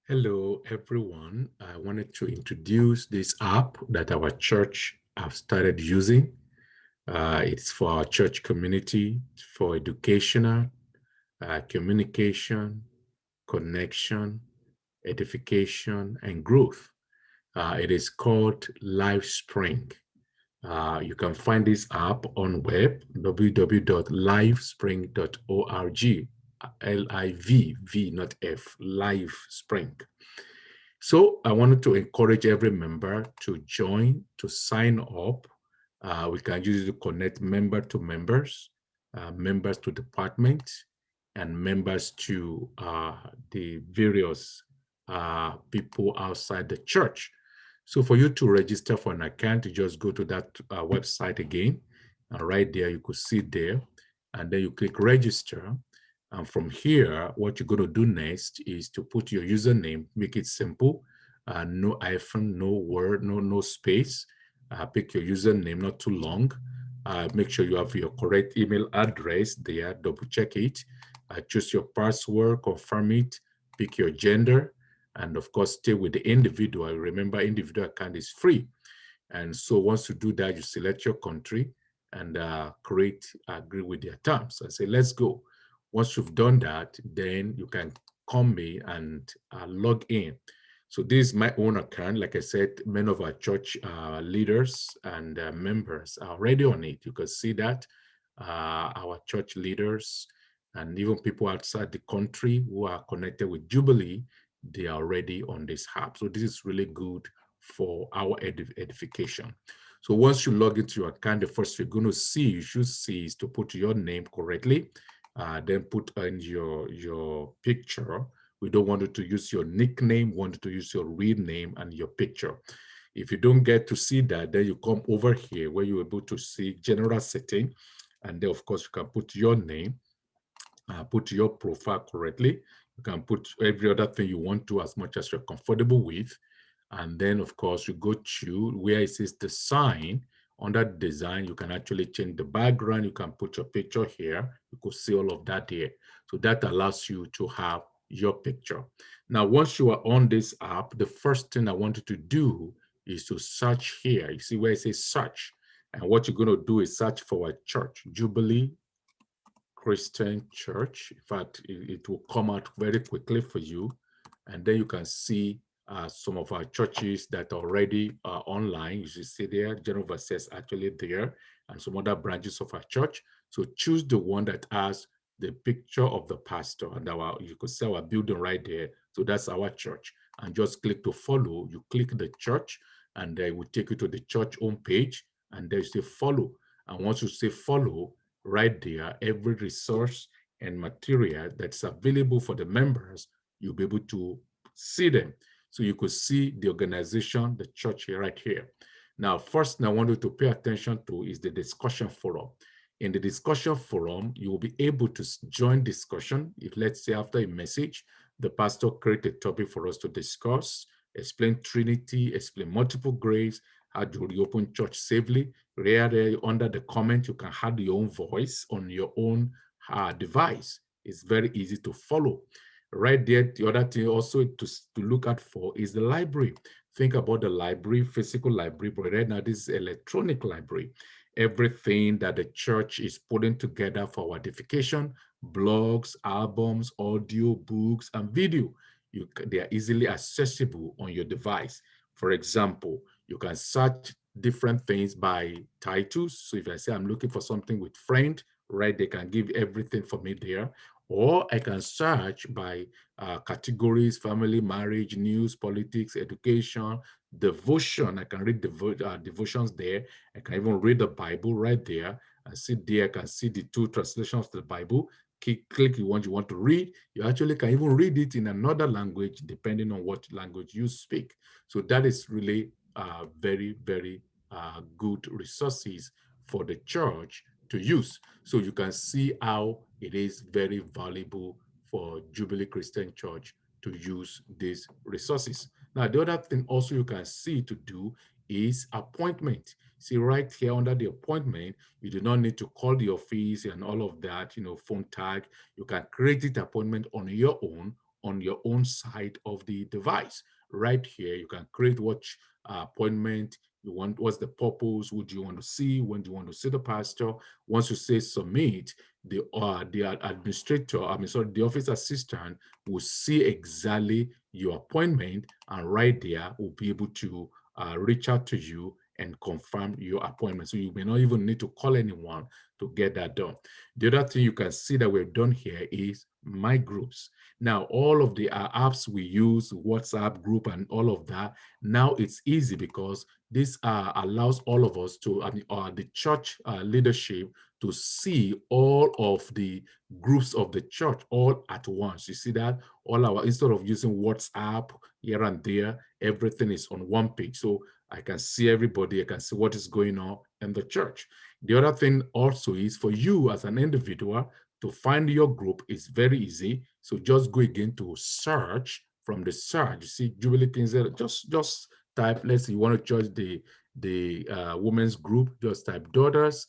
Hello, everyone. I wanted to introduce this app that our church have started using. It's for our church community, for educational, communication, connection, edification, and growth. It is called LiveSpring. You can find this app on web, www.livespring.org. Liv, not F, LiveSpring. So I wanted to encourage every member to join, to sign up. We can use it to connect member to members, members to departments, and members to the various people outside the church. So for you to register for an account, you just go to that website again, and right there you could see there, and then you click register. And from here, what you're going to do next is to put your username, make it simple, no hyphen, no word, no space. Pick your username, not too long. Make sure you have your correct email address there, double check it. Choose your password, confirm it, pick your gender, and of course, stay with the individual. Remember, individual account is free. And so once you do that, you select your country and agree with their terms. I say, let's go. Once you've done that, then you can come in and log in. So this is my own account. Like I said, many of our church leaders and members are already on it. You can see that our church leaders and even people outside the country who are connected with Jubilee, they are already on this app. So this is really good for our edification. So once you log into your account, the first you're going to see, you should see is to put your name correctly, then put in your picture. We don't want you to use your nickname, we want you to use your real name and your picture. If you don't get to see that, then you come over here where you're able to see general setting. And then, of course, you can put your name, put your profile correctly. You can put every other thing you want to as much as you're comfortable with. And then, of course, you go to where it says design. Under design, you can actually change the background. You can put your picture here. You could see all of that here. So that allows you to have your picture. Now, once you are on this app, the first thing I want you to do is to search here. You see where it says search. And what you're going to do is search for a church, Jubilee Christian Church. In fact, it will come out very quickly for you. And then you can see some of our churches that are already online. You should see there, General Verses actually there, and some other branches of our church. So choose the one that has the picture of the pastor, and you could see our building right there. So that's our church. And just click to follow. You click the church, and it will take you to the church homepage, and there you say follow. And once you say follow, right there, every resource and material that's available for the members, you'll be able to see them. So you could see the organization, the church here, right here. Now, first thing I want you to pay attention to is the discussion forum. In the discussion forum, you will be able to join discussion. If, let's say, after a message, the pastor create a topic for us to discuss, explain Trinity, explain multiple grace, how to reopen church safely. Right there under the comment, you can add your own voice on your own device. It's very easy to follow. Right there, the other thing also to look out for is the library. Think about the library, physical library, but right now this is electronic library. Everything that the church is putting together for our edification, blogs, albums, audio, books, and video, they are easily accessible on your device. For example, you can search different things by titles. So if I say I'm looking for something with friend, right, they can give everything for me there. Or I can search by categories: family, marriage, news, politics, education, devotion. I can read devotions there. I can even read the Bible right there. I see there, I can see the two translations of the Bible. Click the one you want to read. You actually can even read it in another language, depending on what language you speak. So that is really very, very good resources for the church to use. So you can see how it is very valuable for Jubilee Christian Church to use these resources. Now, the other thing also you can see to do is appointment. See right here under the appointment, you do not need to call the office and all of that, phone tag. You can create it appointment on your own on your own side of the device. Right here, you can create what appointment you want, what's the purpose, who do you want to see, when do you want to see the pastor. Once you say submit, the administrator, the office assistant will see exactly your appointment, and right there will be able to reach out to you and confirm your appointment. So you may not even need to call anyone to get that done. The other thing you can see that we've done here is my groups. Now, all of the apps we use, WhatsApp group and all of that, now it's easy because this allows all of us to, the church leadership, to see all of the groups of the church all at once. You see that? Instead of using WhatsApp here and there, everything is on one page. So I can see everybody, I can see what is going on in the church. The other thing also is for you as an individual to find your group is very easy. So just go again to search. From the search, you see Jubilee Kings, just type, let's say you want to choose the women's group, just type daughters,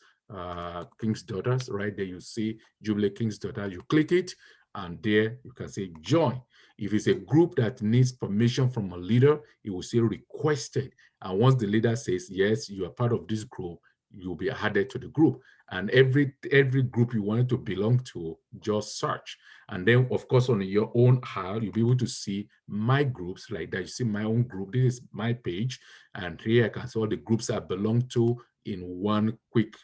King's Daughters. Right there you see Jubilee King's Daughter. You click it, and there you can say join. If it's a group that needs permission from a leader, it will say requested. And once the leader says, yes, you are part of this group, you'll be added to the group. And every group you wanted to belong to, just search. And then, of course, on your own house, you'll be able to see my groups like that. You see my own group. This is my page. And here I can see all the groups I belong to in one quick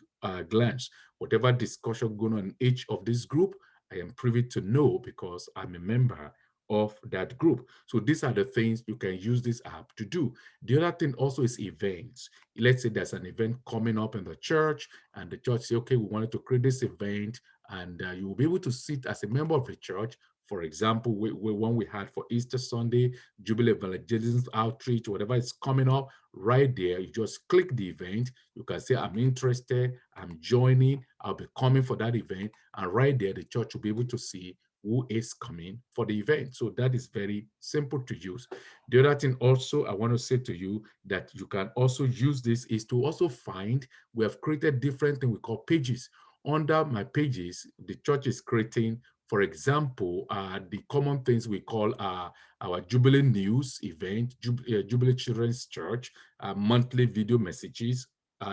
glance. Whatever discussion going on in each of this group, I am privy to know because I'm a member of that group. So these are the things you can use this app to do. The other thing also is events. Let's say there's an event coming up in the church, and the church say, okay, we wanted to create this event, and you will be able to sit as a member of the church. For example, one we had for Easter Sunday, Jubilee Evangelism Outreach, whatever is coming up, right there, you just click the event. You can say, I'm interested, I'm joining, I'll be coming for that event. And right there, the church will be able to see who is coming for the event. So that is very simple to use. The other thing also I want to say to you that you can also use this is to also find, we have created different things we call pages. Under my pages, the church is creating, for example, the common things we call our Jubilee News event, Jubilee Children's Church, monthly video messages,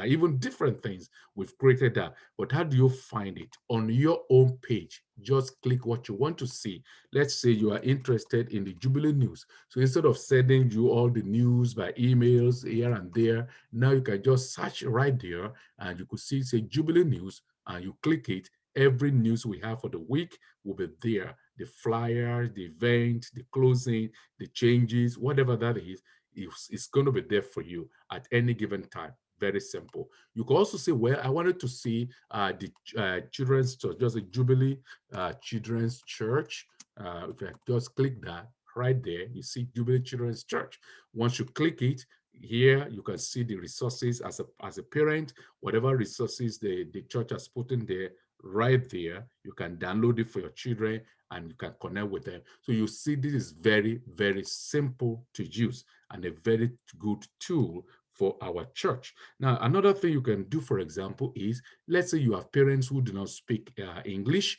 even different things. We've created that. But how do you find it? On your own page, just click what you want to see. Let's say you are interested in the Jubilee News. So instead of sending you all the news by emails here and there, now you can just search right there, and you could see, say, Jubilee News, and you click it. Every news we have for the week will be there. The flyer, the event, the closing, the changes, whatever that is, it's going to be there for you at any given time. Very simple. You can also say, well, I wanted to see the children's church, just a Jubilee Children's Church. If I just click that right there, you see Jubilee Children's Church. Once you click it, here you can see the resources as a parent, whatever resources the church has put in there, right there, you can download it for your children and you can connect with them. So you see, this is very, very simple to use and a very good tool for our church. Now, another thing you can do, for example, is, let's say you have parents who do not speak English,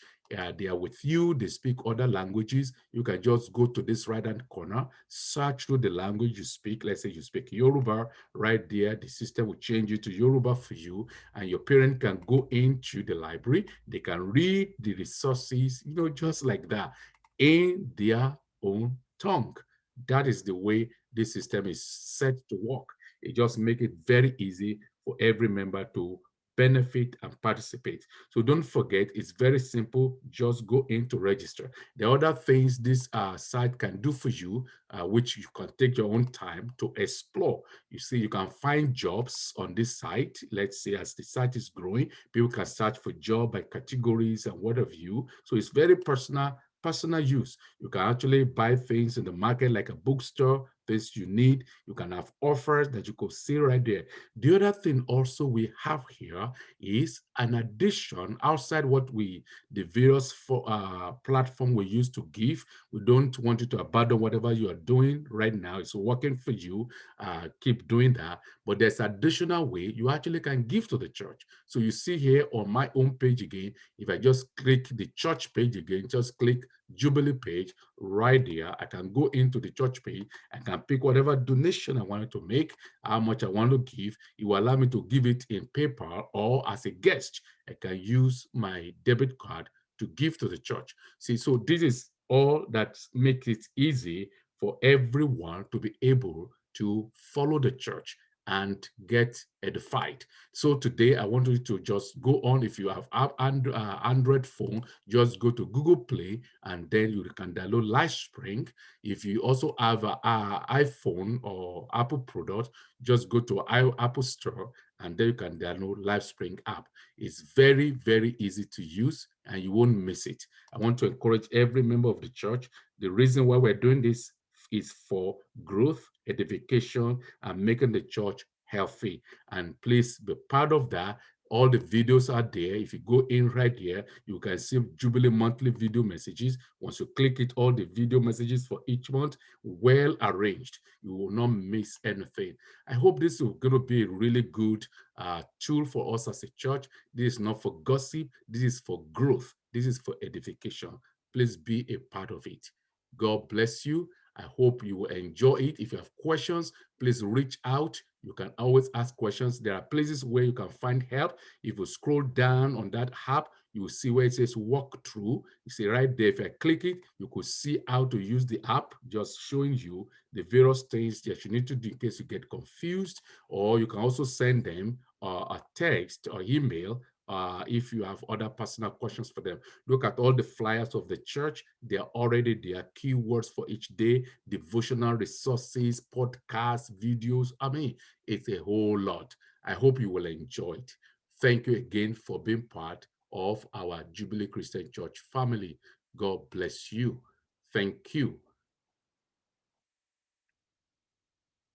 they are with you, they speak other languages. You can just go to this right-hand corner, search through the language you speak. Let's say you speak Yoruba, right there, the system will change it to Yoruba for you, and your parent can go into the library, they can read the resources, just like that, in their own tongue. That is the way this system is set to work. It just makes it very easy for every member to benefit and participate. So don't forget, it's very simple. Just go in to register. The other things this site can do for you, which you can take your own time to explore. You see, you can find jobs on this site. Let's say as the site is growing, people can search for job by categories and what have you. So it's very personal use. You can actually buy things in the market like a bookstore, things you need. You can have offers that you could see right there. The other thing also we have here is an addition outside the various platform we use to give. We don't want you to abandon whatever you are doing right now. It's working for you. Keep doing that. But there's additional way you actually can give to the church. So you see here on my own page again, if I just click the church page again, just click Jubilee page right there. I can go into the church page. I can pick whatever donation I wanted to make, how much I want to give. It will allow me to give it in PayPal, or as a guest, I can use my debit card to give to the church. See, so this is all that makes it easy for everyone to be able to follow the church and get edified. So today I want you to just go on. If you have Android phone, just go to Google Play and then you can download LiveSpring. If you also have an iPhone or Apple product, just go to Apple Store and then you can download LiveSpring app. It's very, very easy to use and you won't miss it. I want to encourage every member of the church. The reason why we're doing this is for growth, edification, and making the church healthy. And please be part of that. All the videos are there. If you go in right here, you can see Jubilee monthly video messages. Once you click it, all the video messages for each month, well arranged. You will not miss anything. I hope this is going to be a really good tool for us as a church. This is not for gossip. This is for growth. This is for edification. Please be a part of it. God bless you. I hope you will enjoy it. If you have questions, please reach out. You can always ask questions. There are places where you can find help. If you scroll down on that app, you will see where it says walk through. You see right there, if I click it, you could see how to use the app, just showing you the various things that you need to do in case you get confused. Or you can also send them a text or email if you have other personal questions for them. Look at all the flyers of the church. They are already there, keywords for each day, devotional resources, podcasts, videos. I mean, it's a whole lot. I hope you will enjoy it. Thank you again for being part of our Jubilee Christian Church family. God bless you. Thank you.